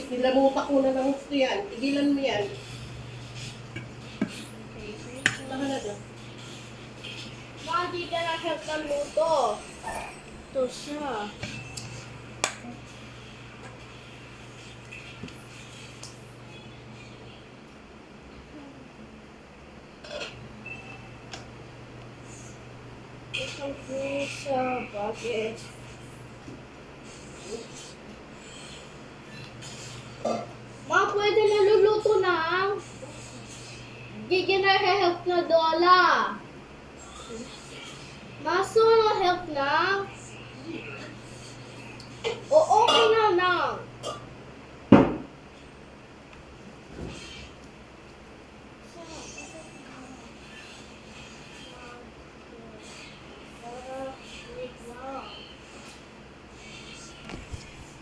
nilamutak ko na ng gusto yan. Tigilan mo yan. Wala ka na dyan. Hindi ka na help ng luto. Ito siya. Ito siya. Bakit? Ma, pwede na luluto na. Hindi ka na help na Dola. Maso na help na. O okay na na.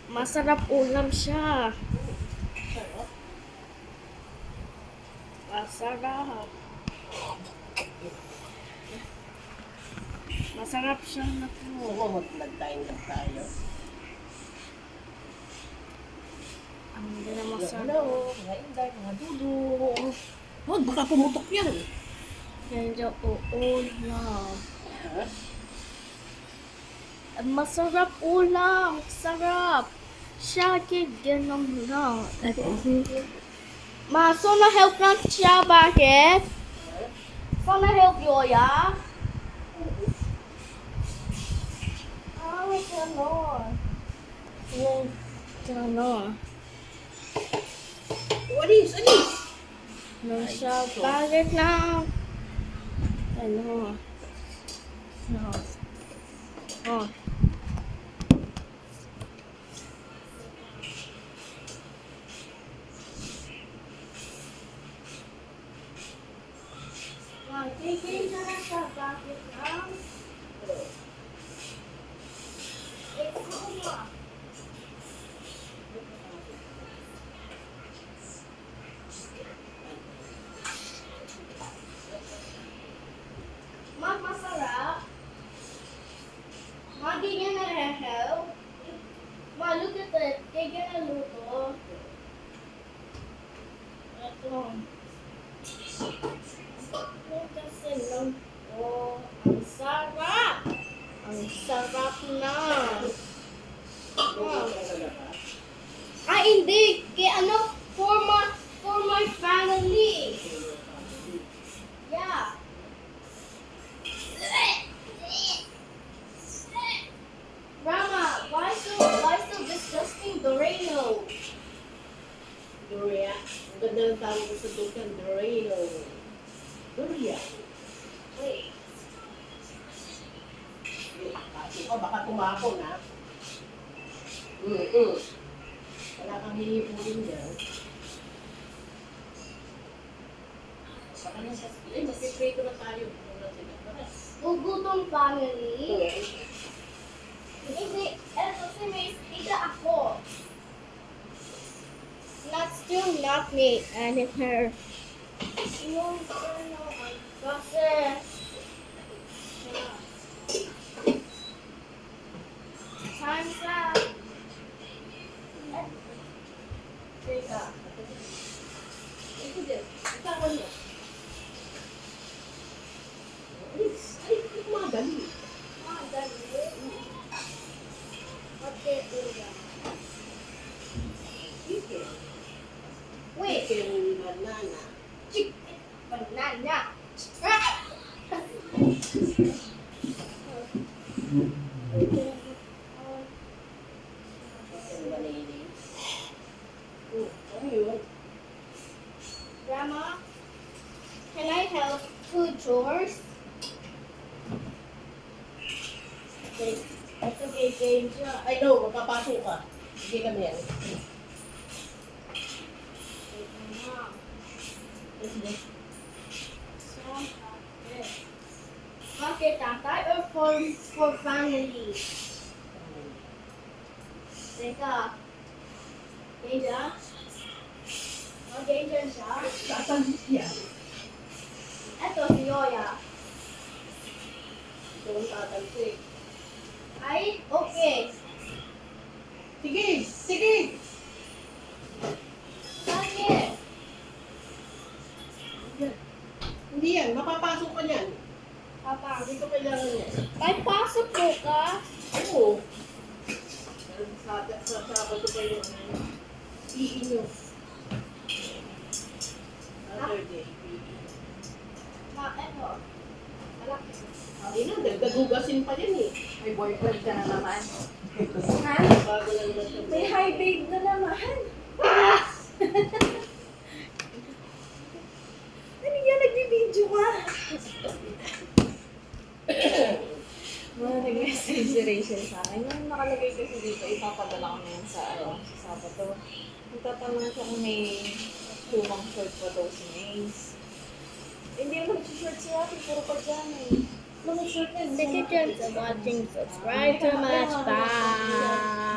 Masarap ulam siya. Masarap. Masarap siya na po. Oo, nagtayin lang tayo. Ang hindi na masarap. Hello, mga inday, mga dudu. Huwag, baka pumutok yan. Hindi ulam. Ha? Ang masarap ulam. Sarap. Siya ganun lang. Maso na help na siya. Bakit? So na help Yoya? Ganon. Yung gano'n. Alis, alis! Nung siya, bakit na? Ano? No. Oh. Magiging na siya. Bakit na? Mag masarap. Magi niya na-help. Ma, look at it. Kaya na luto. Ito. Kasi lang po. Ang sarap. Ang sarap na. Ay, hindi. Kaya ano? For my family. Yeah. Grandma, why so disgusting Doreno? Doria. Ang ganda ng tawag ko sa dukan, Dorino. Doria. Wait. Kasi ko, baka tumako na. Wala kang hihipulin dyan. Baka nang sa... Eh, mag-prito na tayo. Gugutom family? Hindi, eto si Miss, ika ako. Not still not me and her. Yung ano, kasi time's up. Teka. Ito din. Itawan niya. Alis. Ay, kumadali. Madali. Okay, ulam. Chicken. Wait. Chicken banana. Chicken banana. Chicken banana. Ano yun? Grandma, can I help two chores? Okay. Ito kay game siya. I know, magpapasok ka. Sige kami yan. Sige. Okay, tatay or for family? Teka. Deja? Okay, dyan siya. Saan siya? Eto, si Yoya. Ito ang tatalsik. Ay, okay. Sige! Sige! yan. Mapapasok ka niyan. Papa, Hindi ko kailangan yan. may pasok bukas. Oo. Sa Sabado pa yung PE nyo. Saturday, PE. Ano? Malaki. Hindi na, dagdagugasin pa yan eh. May boyfriend ka na naman. Ha? Bago lang naman siya. May high babe na naman. Ano yan? Nagbibideo ka? Mga nag-message si Rachel sa akin. Yung nakalagay kasi dito, ipapadala ko na yan sa, sa Sabado. Nagtatanong siya kung may lumang short pa daw si Maze. Hindi naman short si Ate, puro pa dyan eh. Mga short na. Thank you, Jen, for watching. Subscribe to my channel.